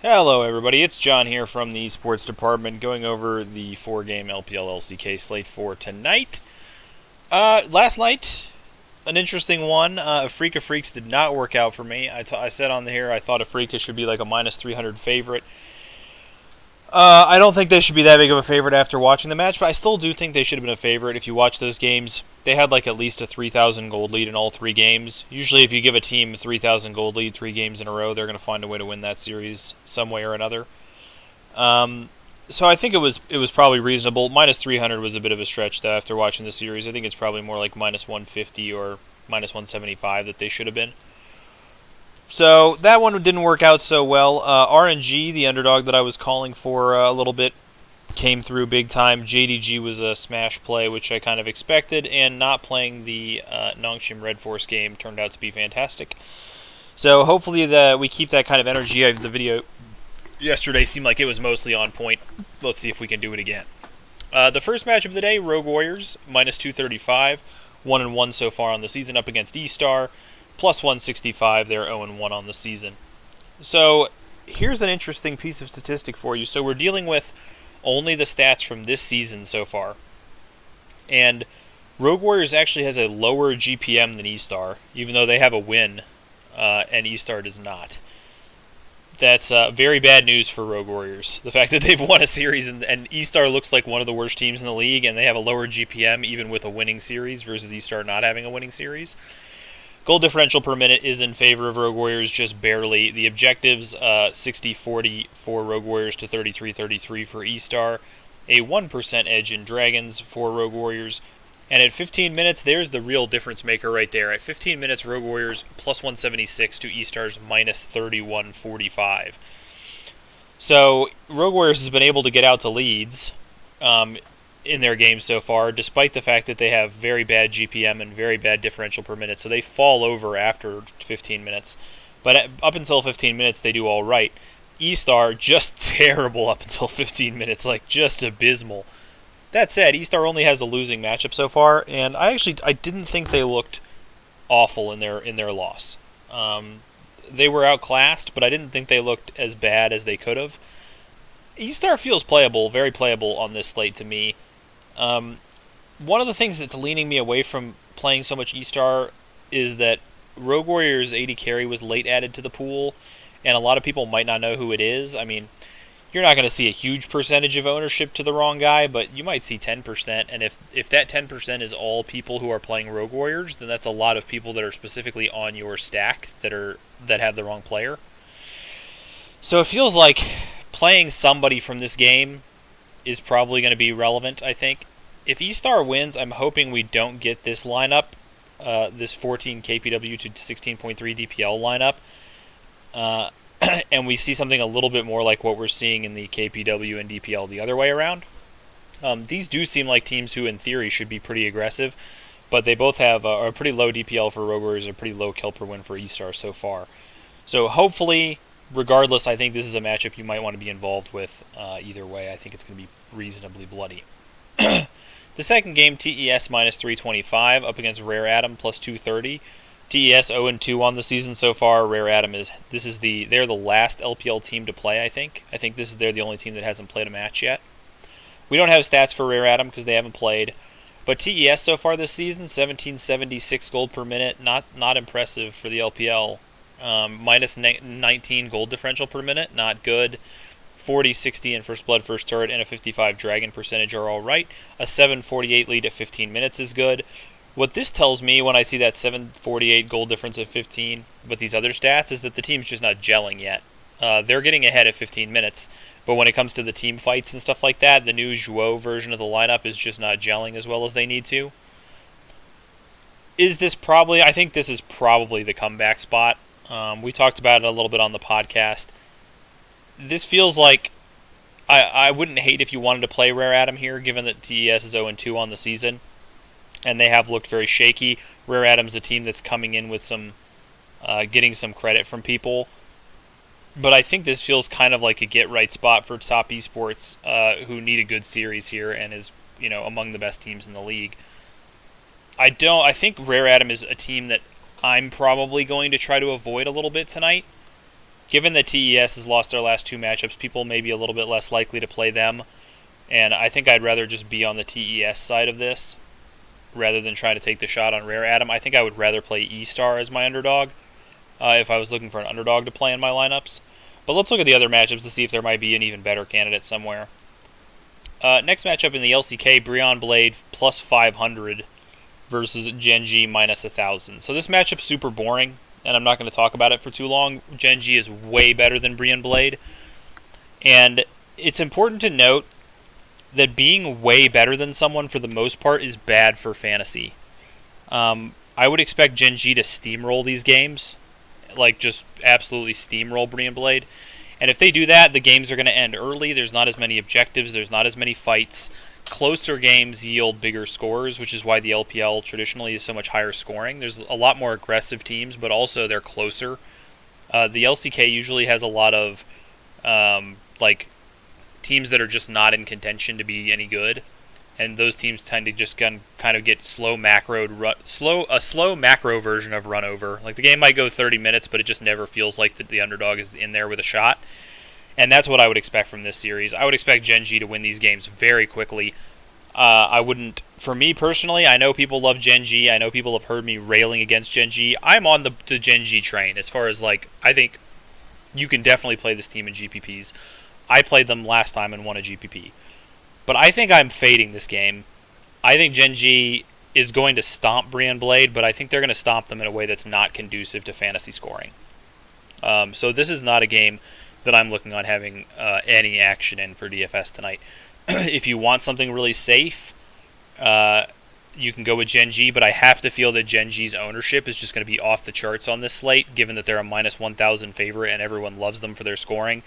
Hello everybody, it's John here from the Sports Department going over the 4-game LPL LCK slate for tonight. Last night, an interesting one. Freak of Freaks did not work out for me. I said on here I thought Afrika should be like a minus 300 favorite. I don't think they should be that big of a favorite after watching the match, but I still do think they should have been a favorite. If you watch those games, they had like at least a 3,000 gold lead in all three games. Usually if you give a team a 3,000 gold lead 3 games in a row, they're going to find a way to win that series some way or another. So I think it was probably reasonable. Minus 300 was a bit of a stretch though after watching the series. I think it's probably more like minus 150 or minus 175 that they should have been. So that one didn't work out so well. RNG, the underdog that I was calling for a little bit, came through big time. JDG was a smash play, which I kind of expected, and not playing the Nongshim Red Force game turned out to be fantastic. So hopefully we keep that kind of energy. The video yesterday seemed like it was mostly on point. Let's see if we can do it again. The first match of the day, Rogue Warriors, minus 235, 1-1 so far on the season, up against Estar. Plus 165, they're 0-1 on the season. So here's an interesting piece of statistic for you. So we're dealing with only the stats from this season so far. And Rogue Warriors actually has a lower GPM than Estar, even though they have a win, and Estar does not. That's very bad news for Rogue Warriors. The fact that they've won a series, and Estar looks like one of the worst teams in the league, and they have a lower GPM even with a winning series versus Estar not having a winning series. Goal differential per minute is in favor of Rogue Warriors, just barely. The objectives, 60-40 for Rogue Warriors to 33-33 for Estar. A 1% edge in Dragons for Rogue Warriors. And at 15 minutes, there's the real difference maker right there. At 15 minutes, Rogue Warriors plus 176 to Estar's minus 31-45. So Rogue Warriors has been able to get out to leads in their games so far, despite the fact that they have very bad GPM and very bad differential per minute. So they fall over after 15 minutes. But up until 15 minutes, they do all right. Estar, just terrible up until 15 minutes, like just abysmal. That said, Estar only has a losing matchup so far, and I didn't think they looked awful in their loss. They were outclassed, but I didn't think they looked as bad as they could have. Estar feels playable, very playable on this slate to me. One of the things that's leaning me away from playing so much Estar is that Rogue Warriors 80 carry was late added to the pool, and a lot of people might not know who it is. I mean, you're not going to see a huge percentage of ownership to the wrong guy, but you might see 10%, and if that 10% is all people who are playing Rogue Warriors, then that's a lot of people that are specifically on your stack that have the wrong player. So it feels like playing somebody from this game is probably going to be relevant, I think. If Estar wins, I'm hoping we don't get this lineup, this 14 KPW to 16.3 DPL lineup, and we see something a little bit more like what we're seeing in the KPW and DPL the other way around. These do seem like teams who, in theory, should be pretty aggressive, but they both have a pretty low DPL for Rogue Warriors, a pretty low kill per win for Estar so far. So hopefully, regardless, I think this is a matchup you might want to be involved with either way. I think it's going to be reasonably bloody. The second game, TES minus 325 up against Rareatom plus 230. TES 0-2 on the season so far. Rareatom they're the last LPL team to play, I think. I think they're the only team that hasn't played a match yet. We don't have stats for Rareatom because they haven't played. But TES so far this season, 1776 gold per minute. Not impressive for the LPL. Minus 19 gold differential per minute, not good. 40-60 in First Blood, First Turret, and a 55 Dragon percentage are all right. A 748 lead at 15 minutes is good. What this tells me when I see that 748 gold difference at 15 with these other stats is that the team's just not gelling yet. They're getting ahead at 15 minutes, but when it comes to the team fights and stuff like that, the new Zhuo version of the lineup is just not gelling as well as they need to. I think this is probably the comeback spot. We talked about it a little bit on the podcast. This feels like I wouldn't hate if you wanted to play Rareatom here, given that TES is 0-2 on the season, and they have looked very shaky. Rareatom's a team that's coming in with getting some credit from people, but I think this feels kind of like a get-right spot for top esports who need a good series here and is among the best teams in the league. I think Rareatom is a team that I'm probably going to try to avoid a little bit tonight. given that TES has lost their last 2 matchups, people may be a little bit less likely to play them. And I think I'd rather just be on the TES side of this rather than try to take the shot on Rareatom. I think I would rather play Estar as my underdog if I was looking for an underdog to play in my lineups. But let's look at the other matchups to see if there might be an even better candidate somewhere. Next matchup in the LCK, Brion Blade plus 500 versus GEnG minus 1,000. So this matchup's super boring, and I'm not going to talk about it for too long. GEnG is way better than Brion Blade. And it's important to note that being way better than someone for the most part is bad for fantasy. I would expect GEnG to steamroll these games, like just absolutely steamroll Brion Blade. And if they do that, the games are going to end early. There's not as many objectives. There's not as many fights. Closer games yield bigger scores, which is why the LPL traditionally is so much higher scoring. There's a lot more aggressive teams, but also they're closer. The LCK usually has a lot of teams that are just not in contention to be any good, and those teams tend to just kind of get slow macro version of run over. Like the game might go 30 minutes, but it just never feels like the underdog is in there with a shot. And that's what I would expect from this series. I would expect GEnG to win these games very quickly. I wouldn't, for me personally, I know people love GEnG. I know people have heard me railing against GEnG. I'm on the GEnG train as far as I think you can definitely play this team in GPPs. I played them last time and won a GPP. But I think I'm fading this game. I think GEnG is going to stomp Brion Blade, but I think they're going to stomp them in a way that's not conducive to fantasy scoring. So this is not a game that I'm looking on having any action in for DFS tonight. If you want something really safe, you can go with GEnG, but I have to feel that GEnG's ownership is just going to be off the charts on this slate, given that they're a minus 1,000 favorite and everyone loves them for their scoring.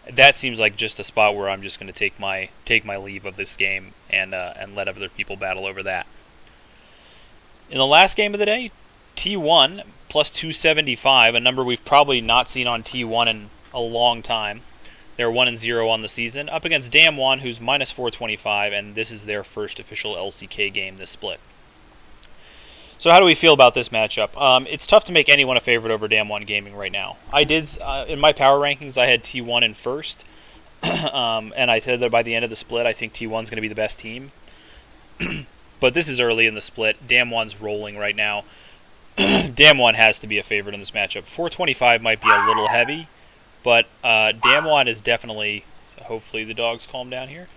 That seems like just a spot where I'm just going to take my leave of this game and let other people battle over that. In the last game of the day, T1 plus 275, a number we've probably not seen on T1 in a long time. They're 1-0 on the season, up against Damwon, who's minus 425, and this is their first official LCK game this split. So how do we feel about this matchup? It's tough to make anyone a favorite over Damwon Gaming right now. I did, in my power rankings, I had T1 in first, and I said that by the end of the split, I think T1's going to be the best team. But this is early in the split. Damwon's rolling right now. Damwon has to be a favorite in this matchup. 425 might be a little heavy, but Damwon is definitely... Hopefully the dogs calm down here.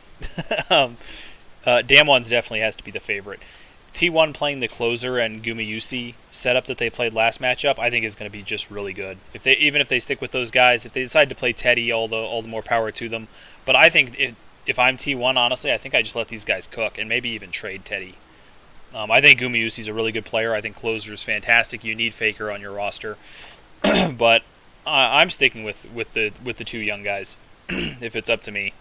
Damwon's definitely has to be the favorite. T1 playing the closer and Gumayusi setup that they played last matchup, I think is going to be just really good. Even if they stick with those guys, if they decide to play Teddy, all the more power to them. But I think if I'm T1, honestly, I think I just let these guys cook and maybe even trade Teddy. I think Gumayusi's a really good player. I think closer is fantastic. You need Faker on your roster, but I'm sticking with the two young guys. If it's up to me,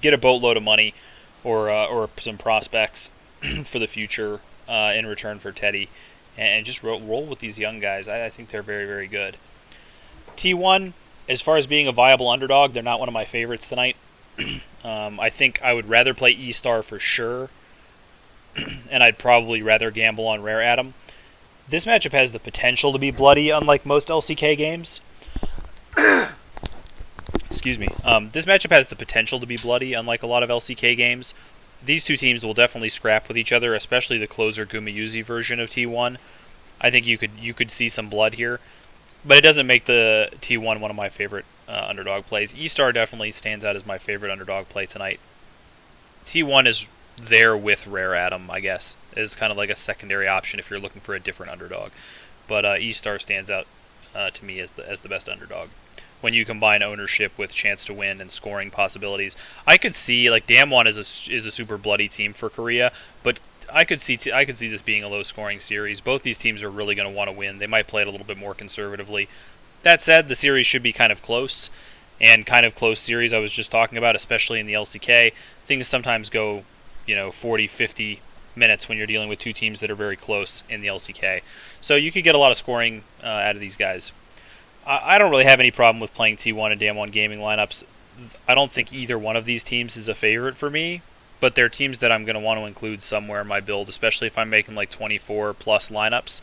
get a boatload of money or some prospects for the future in return for Teddy, and just roll with these young guys. I think they're very, very good. T1, as far as being a viable underdog, they're not one of my favorites tonight. I think I would rather play Estar for sure, and I'd probably rather gamble on Rareatom. This matchup has the potential to be bloody, unlike most LCK games. Excuse me. This matchup has the potential to be bloody, unlike a lot of LCK games. These two teams will definitely scrap with each other, especially the closer Gumayusi version of T1. I think you could see some blood here, but it doesn't make the T1 one of my favorite underdog plays. Estar definitely stands out as my favorite underdog play tonight. T1 is there with Rareatom, I guess, is kind of like a secondary option if you're looking for a different underdog. But Estar stands out to me as the best underdog. When you combine ownership with chance to win and scoring possibilities, I could see Damwon is a super bloody team for Korea, but I could see this being a low scoring series. Both these teams are really going to want to win. They might play it a little bit more conservatively. That said, the series should be kind of close, and kind of close series I was just talking about, especially in the LCK. Things sometimes go 40, 50 minutes when you're dealing with two teams that are very close in the LCK. So you could get a lot of scoring out of these guys. I don't really have any problem with playing T1 and Damwon Gaming lineups. I don't think either one of these teams is a favorite for me, but they're teams that I'm going to want to include somewhere in my build, especially if I'm making 24 plus lineups.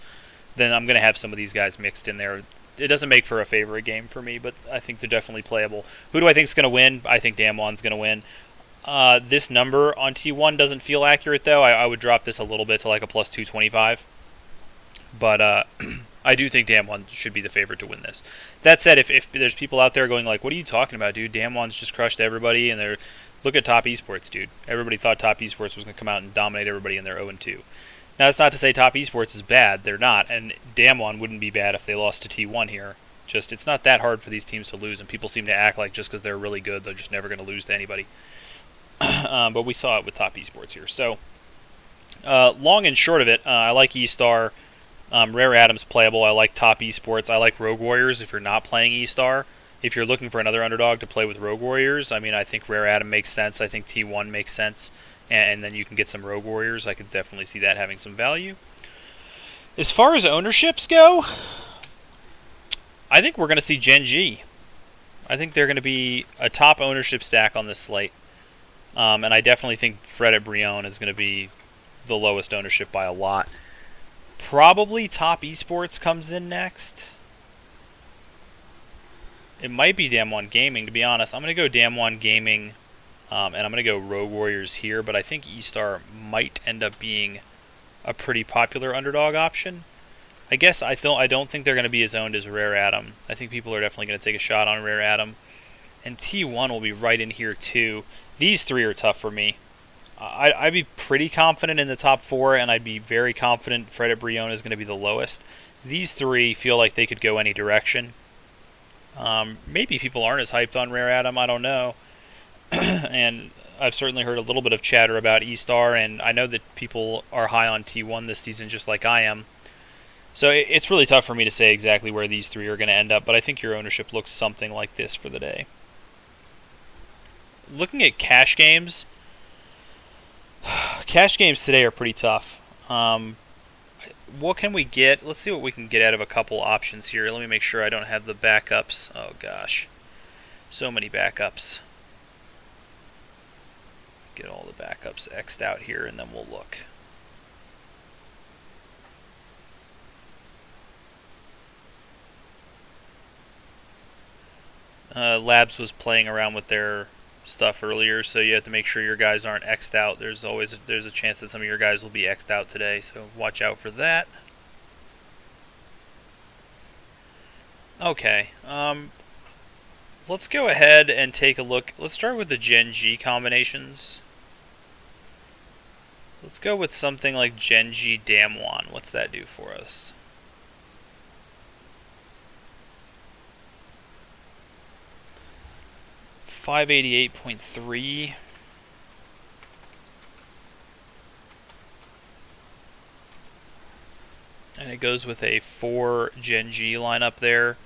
Then I'm going to have some of these guys mixed in there it doesn't make for a favorite game for me, but I think they're definitely playable. Who do I think is going to win? I think Damwon's going to win. This number on T1 doesn't feel accurate, though. I would drop this a little bit to like a plus 225. But I do think Damwon should be the favorite to win this. That said, if there's people out there going like, what are you talking about, dude? Damwon's just crushed everybody, and look at Top Esports, dude. Everybody thought Top Esports was going to come out and dominate everybody, and they're 0-2. Now, that's not to say Top Esports is bad. They're not, and Damwon wouldn't be bad if they lost to T1 here. Just, it's not that hard for these teams to lose, and people seem to act like just because they're really good, they're just never going to lose to anybody. But we saw it with Top Esports here. So, long and short of it, I like Estar. Rareatom's playable. I like Top Esports. I like Rogue Warriors if you're not playing Estar. If you're looking for another underdog to play with Rogue Warriors, I mean, I think Rareatom makes sense. I think T1 makes sense. And then you can get some Rogue Warriors. I could definitely see that having some value. As far as ownerships go, I think we're going to see GEnG. I think they're going to be a top ownership stack on this slate. And I definitely think Fred at Brion is going to be the lowest ownership by a lot. Probably Top Esports comes in next. It might be Damwon Gaming, to be honest. I'm going to go Damwon Gaming, and I'm going to go Rogue Warriors here, but I think Estar might end up being a pretty popular underdog option. I guess I don't think they're going to be as owned as Rareatom. I think people are definitely going to take a shot on Rareatom. And T1 will be right in here too. These three are tough for me. I'd be pretty confident in the top four, and I'd be very confident Fred at Brion is going to be the lowest. These three feel like they could go any direction. Maybe people aren't as hyped on Rareatom, I don't know. And I've certainly heard a little bit of chatter about Estar, and I know that people are high on T1 this season just like I am. So it's really tough for me to say exactly where these three are going to end up, but I think your ownership looks something like this for the day. Looking at cash games, today are pretty tough. What can we get? Let's see what we can get out of a couple options here. Let me make sure I don't have the backups. Oh gosh, so many backups. Get all the backups X'd out here, and then we'll look. Labs was playing around with their stuff earlier, so you have to make sure your guys aren't X'd out. There's a chance that some of your guys will be X'd out today, so watch out for that. Okay, let's go ahead and take a look. Let's start with the GEnG combinations. Let's go with something like GEnG Damwon. What's that do for us? $588.3. And it goes with a 4 GEnG lineup there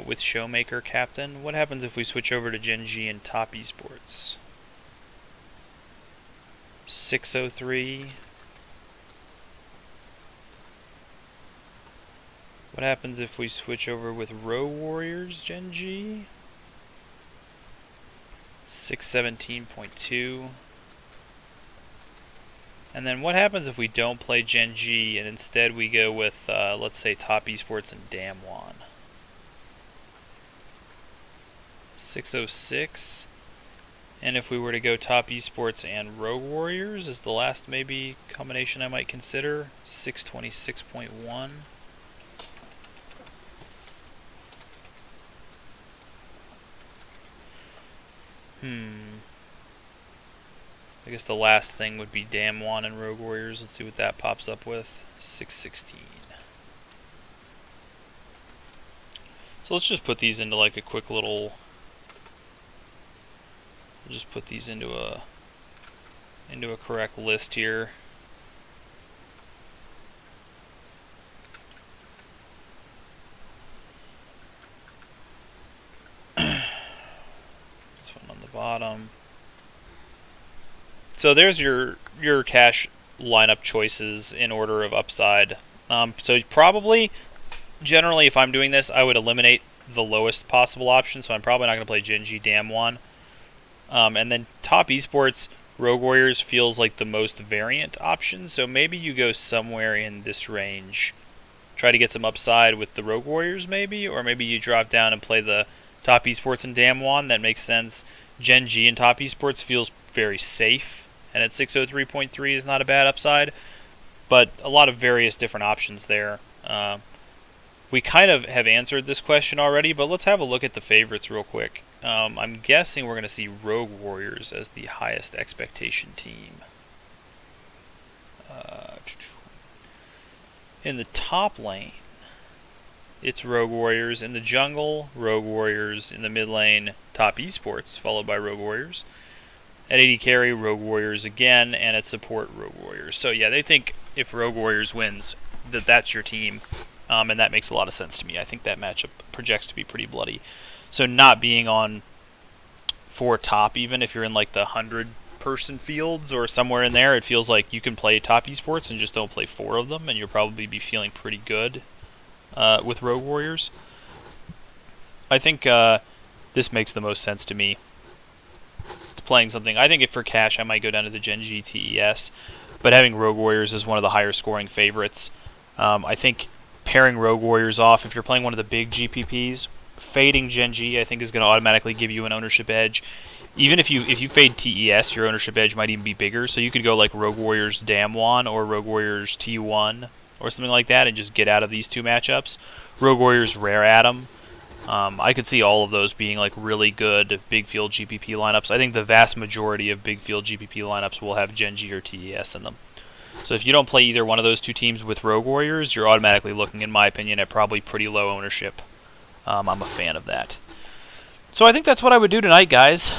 with Showmaker Captain. What happens if we switch over to GEnG and Top Esports? 603. What happens if we switch over with Rogue Warriors GEnG? 617.2. And then what happens if we don't play GEnG and instead we go with, let's say, Top Esports and Damwon? 606. And if we were to go Top Esports and Rogue Warriors is the last maybe combination I might consider, 626.1. I guess the last thing would be Damwon and Rogue Warriors. Let's see what that pops up with. 616. So let's just put these into like a quick little... We'll just put these into a correct list here. This one on the bottom. So there's your cash lineup choices in order of upside. So probably, generally, if I'm doing this, I would eliminate the lowest possible option. So I'm probably not going to play GEnG Damwon. And then Top Esports, Rogue Warriors feels like the most variant option. So maybe you go somewhere in this range. try to get some upside with the Rogue Warriors maybe, or maybe you drop down and play the Top Esports and Damwon. That makes sense. GEnG and Top Esports feels very safe, and at 603.3 is not a bad upside, but a lot of various different options there. We kind of have answered this question already, but let's have a look at the favorites real quick. I'm guessing we're going to see Rogue Warriors as the highest expectation team. In the top lane, it's Rogue Warriors. In the jungle, Rogue Warriors. In the mid lane, Top Esports, followed by Rogue Warriors. At AD carry, Rogue Warriors again, and at support, Rogue Warriors. So yeah, they think if Rogue Warriors wins, that's your team. And that makes a lot of sense to me. I think that matchup projects to be pretty bloody. So not being on 4 top, even if you're in like the 100-person fields or somewhere in there, it feels like you can play Top Esports and just don't play 4 of them, and you'll probably be feeling pretty good with Rogue Warriors. I think this makes the most sense to me. It's playing something. I think if for cash, I might go down to the GEnG TES, but having Rogue Warriors is one of the higher scoring favorites. I think pairing Rogue Warriors off, if you're playing one of the big GPPs, fading GEnG I think is going to automatically give you an ownership edge. Even if you fade TES, your ownership edge might even be bigger. So you could go like Rogue Warriors Damwon or Rogue Warriors T1 or something like that and just get out of these 2 matchups. Rogue Warriors Rareatom. I could see all of those being like really good big field GPP lineups. I think the vast majority of big field GPP lineups will have GEnG or TES in them. So if you don't play either one of those 2 teams with Rogue Warriors, you're automatically looking, in my opinion, at probably pretty low ownership. I'm a fan of that. So I think that's what I would do tonight, guys.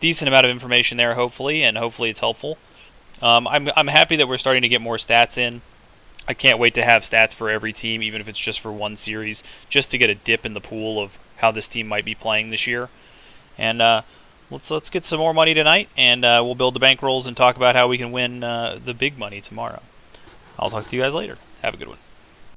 Decent amount of information there, hopefully, and hopefully it's helpful. I'm happy that we're starting to get more stats in. I can't wait to have stats for every team, even if it's just for one series, just to get a dip in the pool of how this team might be playing this year. And let's get some more money tonight, and we'll build the bankrolls and talk about how we can win the big money tomorrow. I'll talk to you guys later. Have a good one.